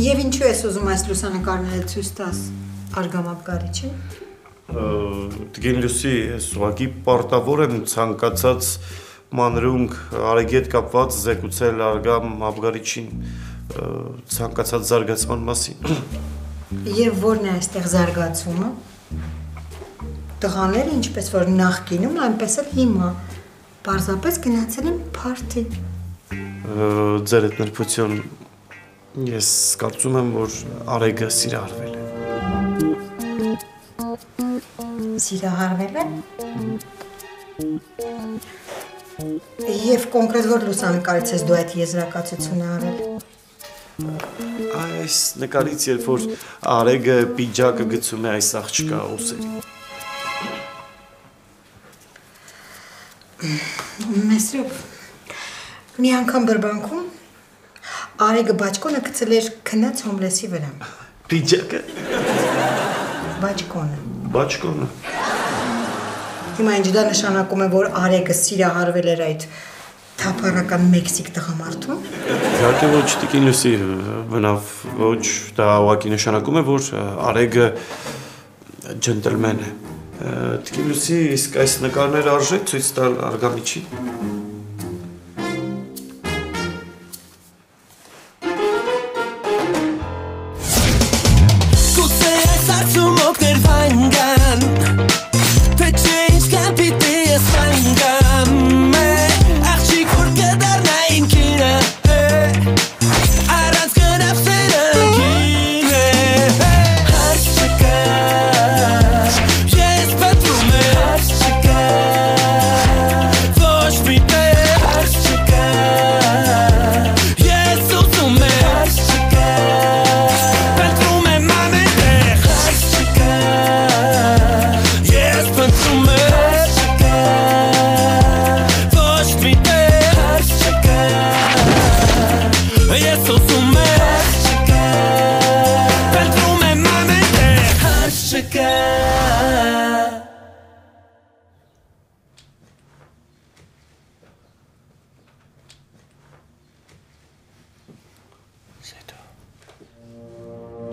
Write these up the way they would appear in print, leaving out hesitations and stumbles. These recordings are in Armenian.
Եվ ինչու ես ուզում այս լուսանկարները ցույց տաս Արգամապկարիչին։ Տիկին Լուսի, ես ուղղակի պարտավոր եմ ցանկացած մանրունք Արեգի հետ կապված զեկուցել Արգամ Ապգարիչին ցանկացած զարգացման մասին։ Եվ ո՞րն է այստեղ զարգացումը։ Տղաները ինչպես որ նախկինում, այնպես էլ հիմա պարզապես գնացել են փարթի։ Ձեր հետ նրբություն, ես կարծում եմ, որ Արեգը սիրահարվել է։ Սիրահարվել է։ Եվ կոնկրետ որ լուսանկարից ես դու այդ եզրակացությունը արել։ Այս նկարից երբ որ Արեգը պիջակը գցում է այս աղջկա ուսերին։ Մեսրոպ, մի անգամ բրբանքում Արեգը բաճկոնը գցել էր քնած հոմլեսի վրա։ Պիջակը։ Բաճկոնը։ Բաճկոնը։ Հիմա ինչ դա նշանակում է, որ Արեգը սիրահարվել էր այդ թափառական մեքսիկ տղամարդուն։ Իհարկե ոչ, տիկին Լուսի, բնավ ոչ, դա ուղղակի նշանակում է, որ Արեգը ջենտլմեն է։ Տիկին Լուսի, իսկ այս նկարները արժե ցույց տալ Արգամիչին։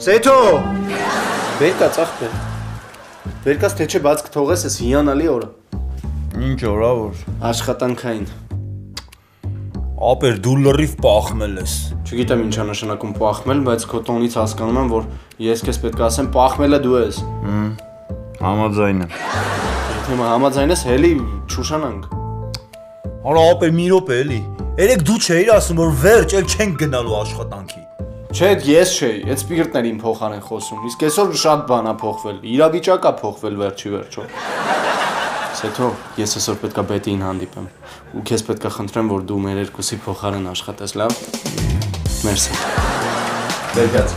Սեթո! Վերկա ծախպե։ Վերկաս թե չէ բաց կթողես ես հիանալի օրը։ Ինչ օրա որ։ Աշխատանքային։ Ապեր դու լրիվ պախմել ես։ Չգիտեմ ինչա նշանակում պախմել, բայց քո տոնից հասկանում եմ, որ ես քեզ պետք է ասեմ պախմելը դու ես։ Համաձայն եմ։ Եթե համաձայն ես, հելի չուշանանք։ Արա ապեր մի րոպե էլի։ Երեք դու չէիր ասում, որ վերջ էլ չենք գնալու աշխատանքի։ Չէ, ես չէի, այդ սպիրտներ իմ փոխարեն խոսում, իսկ այսօր շատ բան ա փոխվել, իրավիճակ ա փոխվել վերջի վերջո։ Սեթո, ես այսօր պետք է բետին հանդիպեմ, ու քեզ պետք է խնդրեմ, որ դու մեր երկուսի փոխարեն աշխատես, լավ։ Մերսի։ Վերկաց։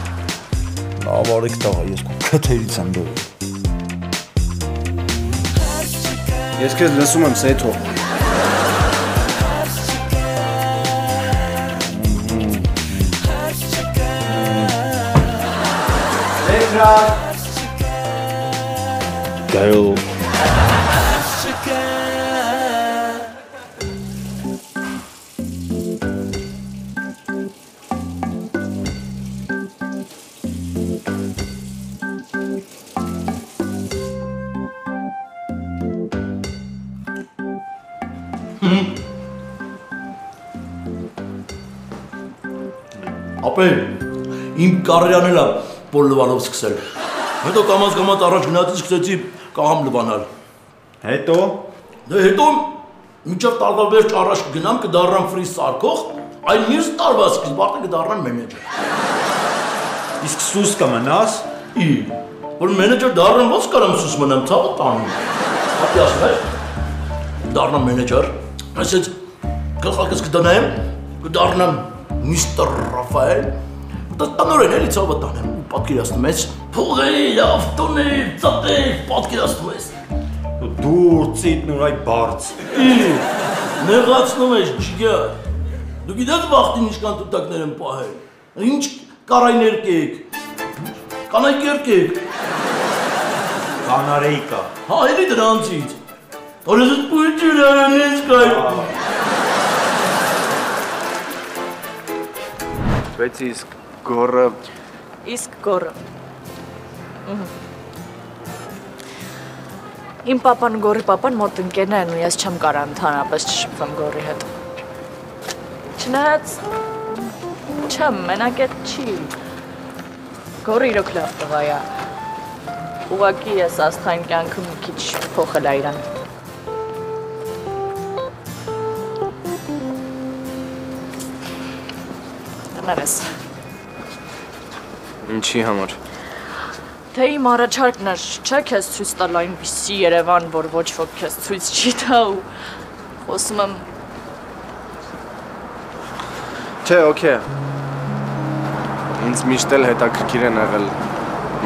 Լավ արեք տղա, ես քո քթերից եմ դուրս։ Ես քեզ լսում եմ, Սեթո։ Գայլ։ Ապեր, իմ կարիերան էլ է պոլլվանով սկսել։ Հետո կամաց առաջ գնացի սկսեցի կաղամ լվանալ։ Հետո։ Դե հետո մինչև տարվա վերջ առաջ կգնամ կդառնամ ֆրիզ սարքող, այն մյուս տարվա սկիզբ արդեն կդառնամ մենեջեր։ Իսկ սուս կմնաս։ Որ մենեջեր դառնամ ո՞նց կարամ սուս մնամ, ցավը տանում։ Հապի ասում ես, դառնամ մենեջեր, այսպես գլխակս կդնեմ, կդառնամ Միստր Ռաֆայել, տանորեն էլի ցավը տանեմ, պատկերացնում ես, փողի, ավտոնի, ծատի, պատկերացնում ես։ Դուր ծիտնուր այդ բարձ։ Նեղացնում ես ջիգար։ Դու գիտես վախտին ինչքան տուտակներ են պահել։ Ինչ կարայներ կեք։ Կանայք երկեք։ Կանարեիկա։ Հա, էլի դրանցից։ Օրս պույտիր արանես կայ։ Բայց իսկ գորը Իսկ գորը։ Իմ պապան գորի պապան մոտ ընկերն են ու ես չեմ կարա ընդհանրապես չշփվեմ գորի հետ։ Չնայած չեմ, մենակ էդ չի։ Գորը իրոք լավ տղա է։ Ուղղակի ես աստղային կյանքը մի քիչ փոխել է իրան։ Ներես։ ինչի համար։ Թե իմ առաջարկն էր, չէ քեզ ցույց տալ այնպիսի Երևան, որ ոչ ոք քեզ ցույց չի տա ու խոսում եմ Չէ, օքեյ։ Ինձ միշտ էլ հետաքրքիր են եղել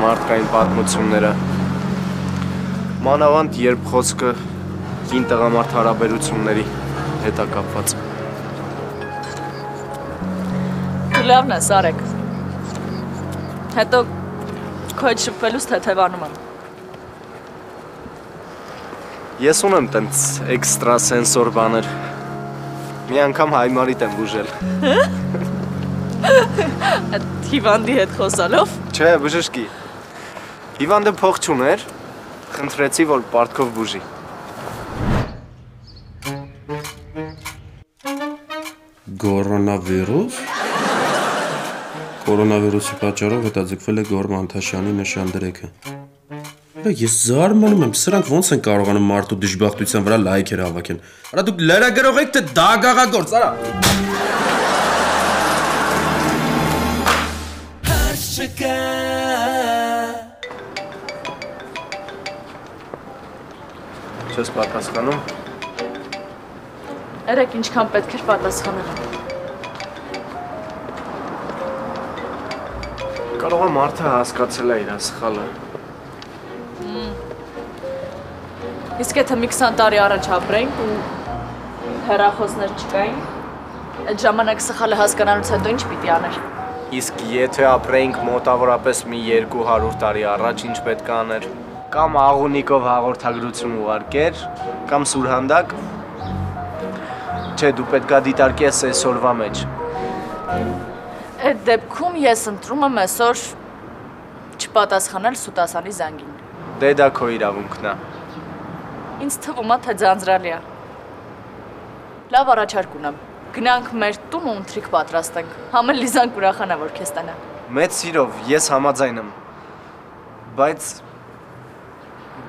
մարդկային պատմությունները։ Մանավանդ երբ խոսքը կին տղամարդ հարաբերությունների հետ է կապված։ Դու լավն ես, Արեգ։ Հետո քո հետ շփվելուց թեթևանում եմ։ Ես ունեմ տենց էքստրասենսոր բաներ։ Մի անգամ հայմարիտ եմ բուժել։ Այդ հիվանդի հետ խոսալով։ Չէ, բժշկի։ Հիվանդը փող չուներ, խնդրեցի, որ պարտքով բուժի։ Կորոնավիրուս։ Կորոնավիրուսի պատճառով հետաձգվել է Գոր Մանթաշյանի նշանդրեքը։ Ես զարմանում եմ, սրանք ոնց են կարողանում մարդու դժբախտության վրա լայքեր հավաքեն։ Արա դուք լրագրող եք, թե դագաղագործ, արա։ Չես պատասխանում։ Երեք ինչքան պետք էր պատասխանել։ Կարող է մարդը հասկացել է իր սխալը։ Իսկ եթե մի 20 տարի առաջ ապրեինք ու հեռախոսներ չկային, այդ ժամանակ սխալը հասկանալուց հետո ինչ պիտի աներ։ Իսկ եթե ապրեինք մոտավորապես մի 200 տարի առաջ, ինչ պետք է աներ։ Կամ աղունիկով հաղորդագրություն ուղարկեր, կամ սուրհանդակ։ Չէ, դու պետք է դիտարկես այսօրվա մեջ։ Այդ դեպքում ես ընտրում եմ այսօր չպատասխանել Սուտասանի զանգին։ Դե դա քո իրավունքն է։ Ինձ թվում է, թե ձանձրալի է։ Լավ առաջարկ ունեմ։ Գնանք մեր տուն ու ընթրիք պատրաստենք։ Համել Լիզան կուրախանա, որ քեզ տանա։ Մեծ սիրով, ես համաձայն եմ։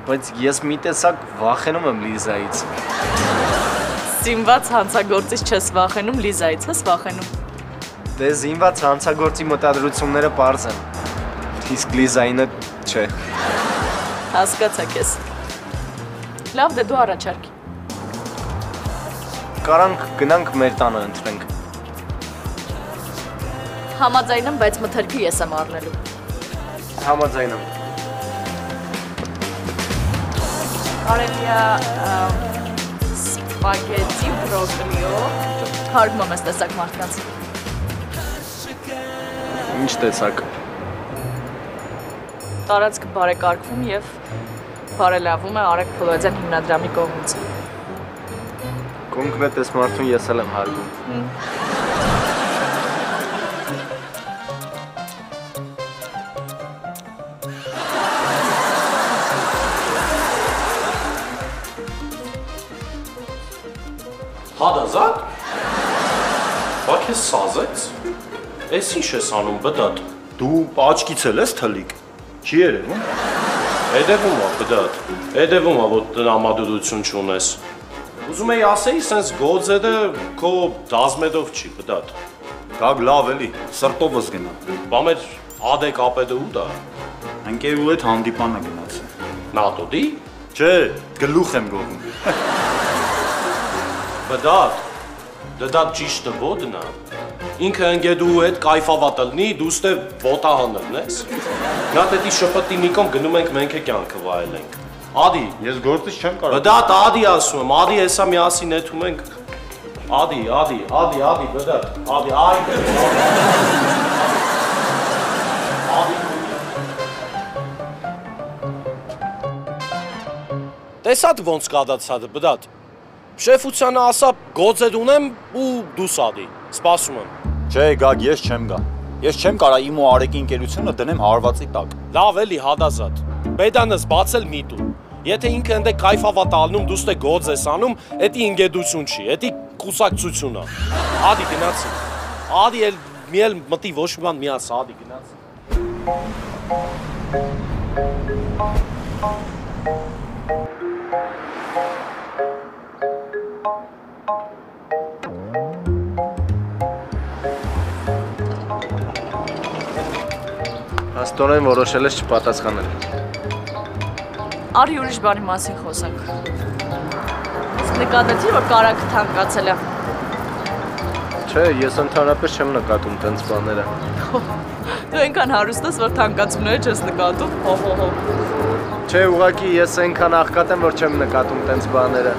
Բայց ես մի տեսակ վախենում եմ Լիզայից։ Զինված հանցագործից չես վախենում, Լիզայից ես վախենում։ Դե զինված հանցագործի մտադրությունները պարզ են։ Իսկ Լիզայինը չէ։ Հասկացա քեզ։ Լավ, դե դու առաջարկի։ Կարանք գնանք մեր տանը ընտրենք։ Համաձայն եմ, բայց մթերքը ես եմ առնելու։ Համաձայն եմ։ Կարելի է սպագետի բրոկլիով հարգում ես տեսակ մարդկանց։ Ինչ տեսակ։ Տարածքը բարեկարգվում և բարելավում է Արեգ Փոլոյազյան հիմնադրամի կողմից։ Կոնկրետ այս մարդուն ես էլ եմ հարգում։ Հադազատ։ Բա քեզ սազեց։ Էս ինչ ես անում, բդատ։ Դու աչքից էլ ես թլիկ։ Չի երևում։ Հետևում ա, բդատ։ Հետևում ա, որ տրամադրություն չունես։ Ուզում էի ասեի, սենց գոձեդը քո դազմետով չի, բդատ։ Գագ լավ էլի, սրտով ես գնա։ Բա մեր ադեկ ապետը ու դա։ Ընկերու հետ հանդիպանը գնացի։ Նատոդի։ Չէ, գլուխ եմ գովում։ Բդատ, դա ճիշտը ոտն է։ Ինքը ընգեդու հետ կայֆավատ ըլնի, դուստե ոտա հանելն ես։ Նա դետի շպտի նիկոմ գնում ենք մենք է կյանքը վայելենք։ Ադի, Ես գործից չեմ կարող։ բդատ ադի ասում եմ, ադի հեսա միասին եթում ենք։ Ադի, բդատ, ադի, այդը, Տեսած ոնց կադացած բդատ։ Շեֆությանը ասա գոձեր ունեմ ու դու սադի։ Սպասում եմ։ Չէ, Գագ, ես չեմ գա։ Ես չեմ կարա իմ ու Արեգի ընկերությունը դնեմ հարվածի տակ։ Լավ էլի հադազատ։ Բեդանս բացել մի տու։ Եթե ինքը ընդ է կայֆավա տալնում դուստե գոձ ես անում, էդի ինգեդություն չի, էդի կուսակցություն է։ Ադի գնացի։ Ադի էլ միել մտի ոչ մի բան մի ասա, ադի գնացի։ Աստորեն որոշել ես չպատասխանել։ Արի ուրիշ բանի մասին խոսենք։ Իսկ նկատեցի, որ կարագը թանկացել է։ Չէ, ես ընդհանրապես չեմ նկատում տենց բաները։ Դու այնքան հարուստ ես, որ թանկացումները չես նկատում։ Հո։ Չէ, ուղղակի ես այնքան աղքատ եմ, որ չեմ նկատում տենց բաները։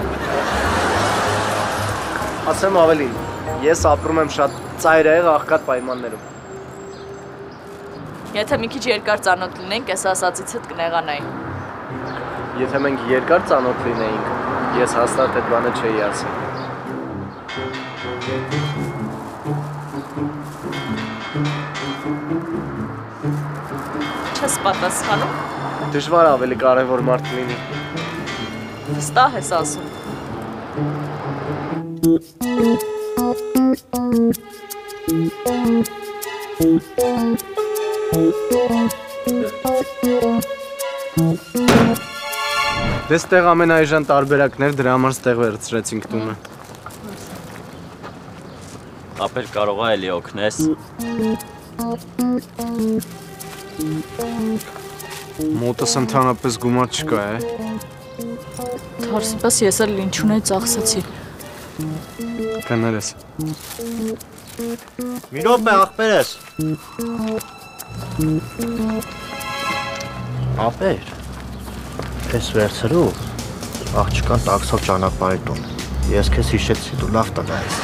Ասեմ ավելին, ես ապրում եմ շատ ծայրահեղ աղքատ պայմաններում։ Եթե մի քիչ երկար ծանոթ լինենք, ես ասածից հետ կնեղանայի։ Եթե մենք երկար ծանոթ լինեինք, ես հաստատ այդ բանը չէի ասի։ Չես պատասխանում։ Դժվար ավելի կարևոր մարդ լինի։ Վստահ ես ասում։ Դες տեղ ամենայժան տարբերակներ, դրա համար ստեղ վերցրեցինք տունը։ Ապեր կարող է էլի օգնես։ Մոտս ընդհանրապես գումար չկա, Թարսի պես ես էլ ինչ ունեի ծախսեցի։ Կներես։ Մի րոպե ախպերես։ Ապեր, ես վերցրու, աղջկան տաքսով ճանապարհի տուն։ Ես քեզ հիշեցի, դու լավ տղա ես։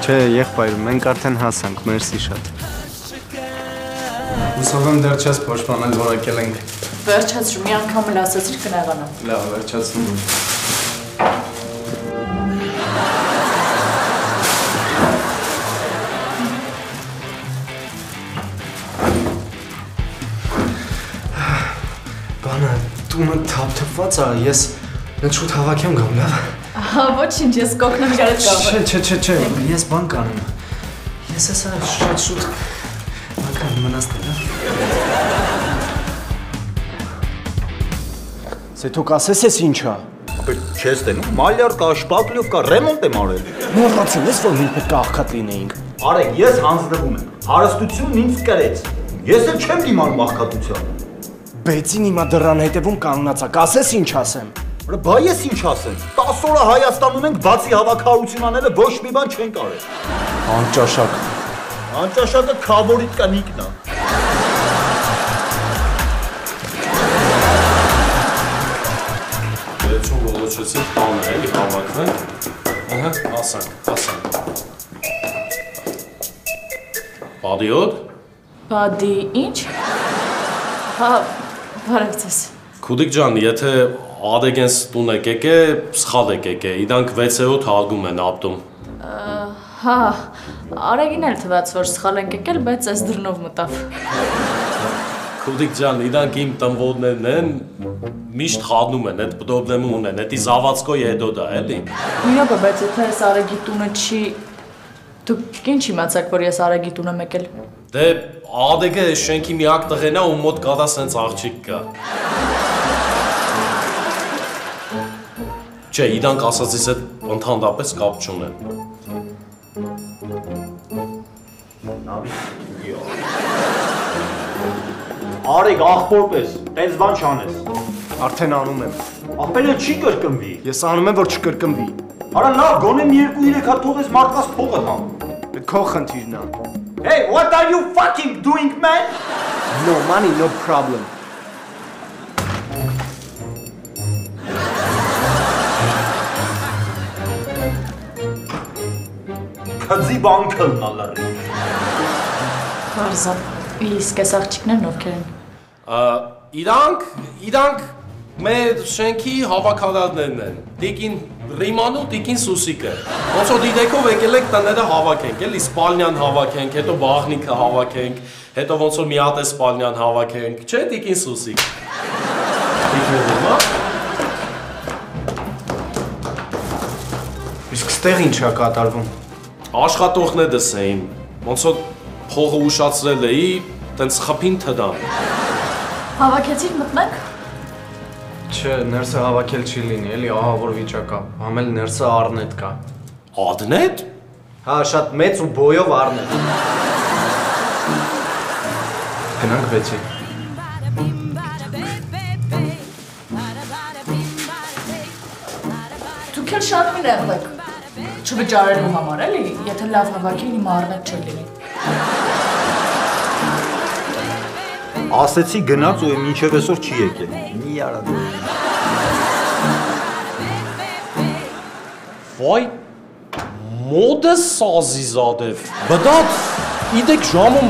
Չէ, եղբայր, մենք արդեն հասանք, մերսի շատ։ Հուսով եմ դեռ չես փոշմանել, որակել ենք։ Վերջացրու, մի անգամ էլ ասացիր կնեղանամ։ Լավ, վերջացնում։ Բանը, տունը թափթփված է, ես շուտ հավաքեմ գամ, լավ։ Ահա, ոչինչ, ես կօգնեմ իրարդ գալու։ Չէ, ես բան կանեմ։ Ես հեսա շատ շուտ մական մնացնել, լավ։ Սեթոք ասես ես ինչա։ Ապեր չես տենում, մալյար կա, շպակլյով կա, ռեմոնտ եմ արել։ Մոռացել ես, որ մենք պետք է աղքատ լինեինք։ Արեգ, ես հանձնվում եմ։ Հարստությունն ինձ կրեց։ Ես էլ չեմ դիմանում աղքատության։ Բեցին հիմա դռան հետևում կանգնած է, կասես ինչ ասեմ։ Բա ես ինչ ասեմ։ 10 օր Հայաստանում ենք բացի հավաքարություն անելը ոչ մի բան չեն կարել։ Անճաշակ։ Անճաշակը քավորիտ կանիկն է։ Վերջում ողջեցին տանը էլի հավաքվենք։ Ահա, ասանք։ Բադիոտ։ Բադի ինչ։ Հա, բարև ձեզ։ Քուդիկ ջան, եթե ադեգենս տուն եկեք է, սխալ եկեք է, իրանք 6-րդ հարգում են ապտում։ Հա, Արեգին էլ թվաց, որ սխալ ենք եկել, բայց այս դռնով մտավ։ Քուդիկ ջան, իրանք իմ տնվորներն են, միշտ խառնում են, այդ պրոբլեմը ունեն, էդի զավացկոյ հետո դա, էլի։ Մի րոպե, բայց եթե այս Արեգի տունը չի, դուք ինչ իմացաք, որ ես Արեգի տուն եմ եկել։ Դե ադեգը շենքի միակ տղեն է ու մոտ կատա սենց աղջիկ կա։ Չէ, իրանք ասածից հետ ընդհանրապես կապ չունեն։ Արեգ, աղբորպես, տենց բան չանես։ Արդեն անում եմ։ Աղբերը չի կրկնվի։ Ես անում եմ, որ չկրկնվի։ Արա լավ, գոնե մի 2-3 հատ թողես մարդկաց փողը տամ։ Քո խնդիրն է։ Hey, what are you fucking doing, man? No money, no problem։ Քծի բանկն ալարի։ Հարզան, իսկ այս աղջիկներն ովքեր են։ Իրանք Մեր շենքի հավաքարարներն են։ Տիկին Ռիմանն ու տիկին Սուսիկը։ Ոնց որ դիտեքով եկել եք տները հավաքենք, էլի սպալնյան հավաքենք, հետո բաղնիքը հավաքենք, հետո ոնց որ մի հատ է սպալնյան հավաքենք, չէ՞ տիկին Սուսիկ։ Տիկին Ռիման։ Իսկ ստեղ ինչ է կատարվում։ Աշխատողներս էին, ոնց որ փողը ուշացրել էի, տենց խփին թդան։ Հավաքեցիր մտնենք։ Չէ, ներսը հավաքել չի լինի, էլի ահա որ վիճակա, համել ներսը առնետ կա։ Ադնետ։ Հա, շատ մեծ ու բոյով առնետ։ Գնանք վեցի։ Դուք էլ շատ մի նեղվեք։ Չվճարելու համար էլի, եթե լավ հավաքին իմ առնետ չէ լինի։ Ասեցի գնաց ու մինչև այսօր չի եկել։ Մի արա դու։ Վայ, մոդես Սազիզադև։ Բդատ, իդեք ժամում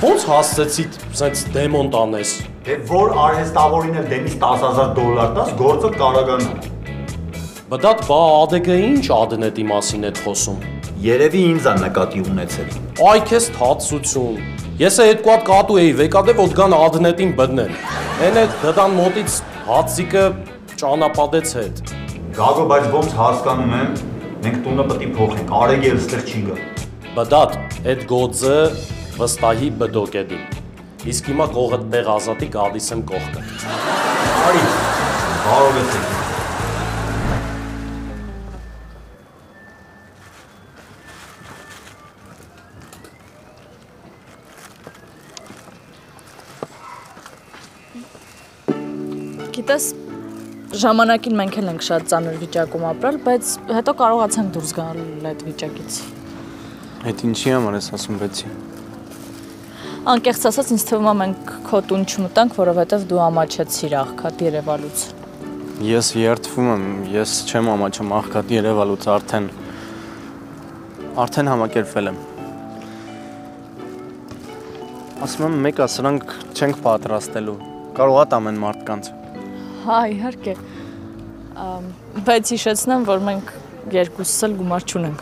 ոնց հասցեցիդ սենց դեմոն տանես։ Դե որ արհեստավորին էլ դեմից $10,000 տաս, գործը կարագանա։ Բդատ, բա ադեգը ինչ ադնետի մասին եք խոսում։ Երևի ինձ ա նկատի ունեցել։ Այ քեզ թացություն։ Ես է հետկու հատ կատու էի վեկադե որ գան ադնետին բդնեն։ Են է դդան մոտից հացիկը ճանապադեց հետ։ Գագո, բայց ոնց հասկանում եմ, մենք տունը պետք է փոխենք, Արեգը էլ ստեղ չի գա։ Բդատ, այդ գոձը վստահի բդոկ է դի։ Իսկ հիմա կողդ տեղ ազատի գալիս եմ կողքը։ Արի, բարովեցեք։ Գիտես, ժամանակին մենք էլ ենք շատ ծանր վիճակում ապրել, բայց հետո կարողացանք դուրս գալ այդ վիճակից։ Այդ ինչի համար ես ասում բեցի։ Անկեղծ ասած ինձ թվում է մենք քո տուն չմտանք, որովհետև դու ամաչեցիր աղքատ Երևանից։ Ես երդվում եմ, ես չեմ ամաչում աղքատ Երևանից արդեն համակերպվել եմ։ Ասում եմ մեկը սրանք չենք պատրաստելու, կարող է ամեն մարդկանց։ Հա, իհարկե, բայց հիշեցնեմ, որ մենք երկուսս էլ գումար չունենք։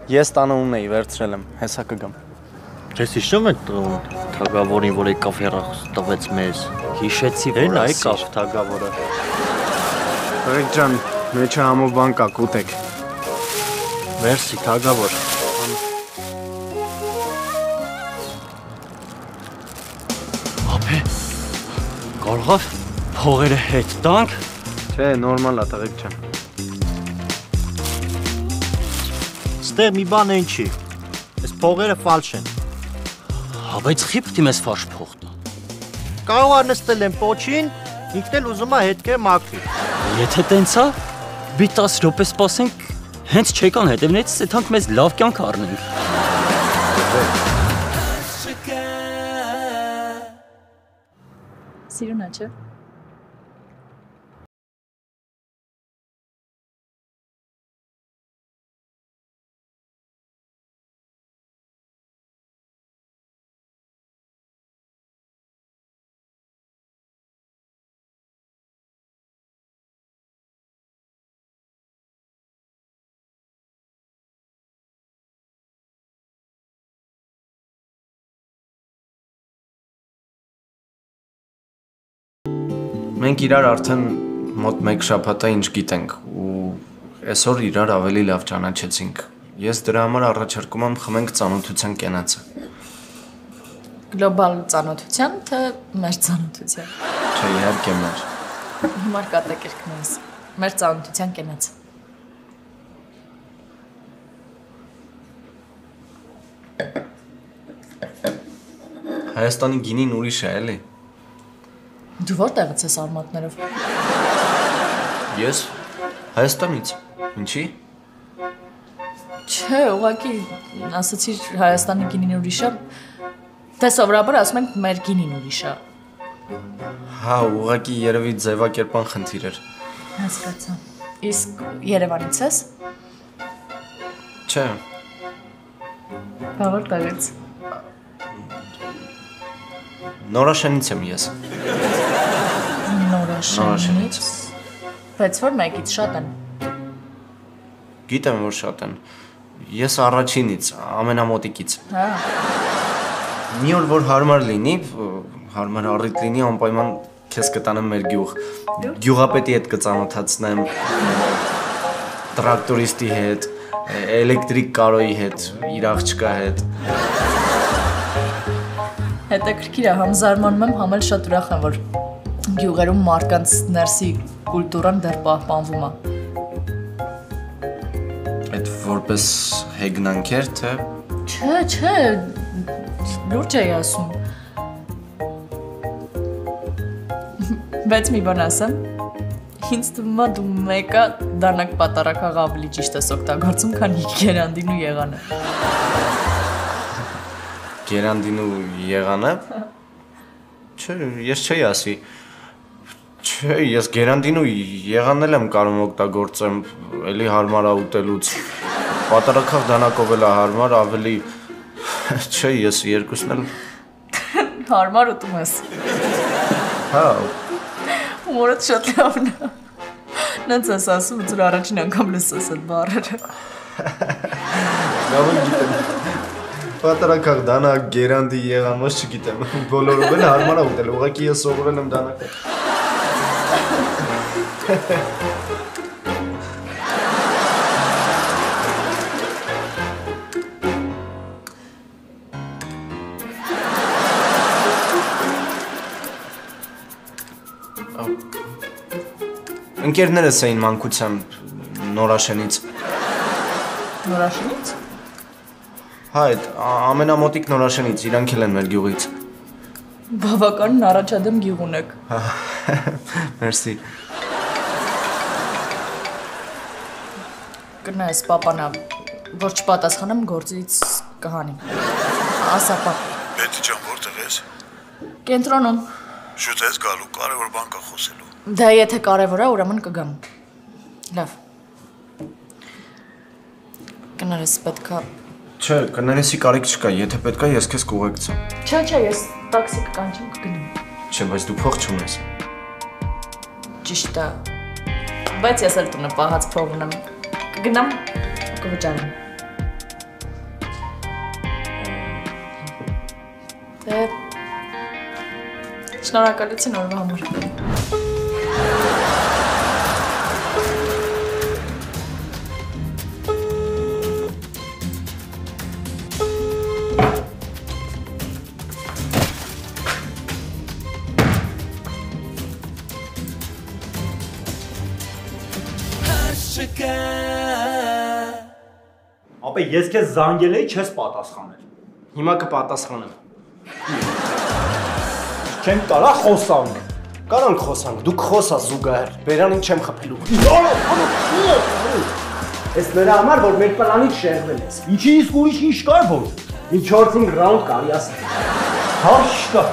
Ես տանը ունեի, վերցրել եմ, հեսա կգամ։ Ես հիշում եք թագավորին, որ եկավ հեռախոս տվեց մեզ։ Հիշեցի, որ Էն եկավ թագավորը։ Բերեք ջան, մեջը համով բան կա, կուտեք։ Մերսի թագավոր։ Ապե, կարող է փողերը հետ տանք։ Չէ, նորմալ է, տղեկ ջան։ Ստեղ մի բան են չի։ Այս փողերը ֆալշ են։ Հա, բայց խի պետք է մեզ ֆարշ փող տա։ Կարող է նստել են պոչին, ինքն էլ ուզում է հետքեր մաքրի։ Եթե տենց է, մի 10 րոպե սպասենք, հենց չեկան հետևներից, այդանք մեզ լավ կյանք առնենք։ Սիրուն է, չէ՞։ Մենք իրար արդեն մոտ 1 շաբաթ է ինչ գիտենք ու այսօր իրար ավելի լավ ճանաչեցինք։ Ես դրա համար առաջարկում եմ խմենք ծանոթության կենացը։ Գլոբալ ծանոթության, թե մեր ծանոթության։ Չէ, իհարկե մեր։ Հիմար կատակերքն ես։ Մեր ծանոթության կենացը։ Հայաստանի գինին ուրիշ է, էլի։ Դու որտեղից ես արմատներով։ Ես Հայաստանից։ Ինչի։ Չէ, ուղղակի ասացիր Հայաստանի գինին ուրիշ է։ Դե սովորաբար ասում ենք մեր գինին ուրիշ է։ Հա, ուղղակի երևի ձևակերպան խնդիր էր։ Հասկացա։ Իսկ Երևանից ես։ Չէ։ Բա որտեղից։ Նորաշենից եմ ես։ Նորաշ։ Նորաշենից։ Բայց որ մեկից շատ են։ Գիտեմ, որ շատ են։ Ես առաջինից, ամենամոտիկից։ Հա։ Մի օր որ հարմար լինի, հարմար առիթ լինի, անպայման քեզ կտանեմ մեր գյուղ։ Գյուղապետի հետ կծանոթացնեմ, տրակտորիստի հետ, էլեկտրիկ կարոյի հետ, իր աղջկա հետ։ Հետաքրքիր է, համ զարմանում եմ, համ էլ շատ ուրախ եմ, որ գյուղերում մարդկանց ներսի կուլտուրան դեռ պահպանվում է։ Այդ որպես հեգնանքեր, թե։ Չէ, լուրջ էի ասում։ Բայց մի բան ասեմ, ինձ թվում է դու մեկը դանակ պատարակաղ ավելի ճիշտ ես օգտագործում, քան գերանդին ու եղանը։ Գերանդին ու եղանը։ Չէ, ես չի ասի։ Չէ, ես գերանդին ու եղանն եմ կարող օգտագործեմ, էլի հարմար է ուտելուց։ Պատարակաղ դանակով էլ է հարմար, ավելի չէ, ես երկուսն էլ Հարմար ուտում ես։ Հա։ Հումորդ շատ լավն է։ Նենց ես ասում, ձուր առաջին անգամ լսես այդ բառերը։ Լավ գիտեմ։ Պատարակաղ դանակ, գերանդի եղան, ոչ չգիտեմ, բոլորով էլ հարմար է ուտել, ուղղակի ես սովորել եմ դանակը։ Ընկերներս էին մանկությամբ Նորաշենից։ Նորաշենից։ Հա, այդ ամենամոտիկ Նորաշենից, իրանք էլ են մեր գյուղից։ Բավականին առաջադեմ գյուղ ունեք։ Մերսի։ Կնայես պապանա, որ չպատասխանեմ գործից կհանիմ։ Ասա պապ։ Պետի ջան, որտեղ ես։ Կենտրոնում։ Շուտ ես գալու, կարևոր բան կա խոսելու։ Դա եթե կարևոր է, ուրեմն կգամ։ Լավ։ Կներես պետքա։ Չէ, կներեսի կարիք չկա, եթե պետք է ես քեզ կուղեկցեմ։ Չէ, ես տաքսի կկանչեմ կգնամ։ Չէ, բայց դու փող չունես։ Ճիշտ է։ Բայց ես էլ տունը պահած փող ունեմ։ Կգնամ, կվճարեմ։ Դե շնորհակալություն օրվա համար։ Ապա ես քեզ զանգել էի, չես պատասխանել։ Հիմա կպատասխանեմ։ Չեմ կարա խոսանք։ Կարանք խոսանք, դուք խոսաս զուգահեռ, բերանին չեմ խփելու։ Ես նրա համար, որ մեր պլանից շեղվել ես։ Ինչի իսկ ուրիշ ինչ կար որ։ Ինչ 4-5 ռաունդ կարի ասել։ Հաշ կա։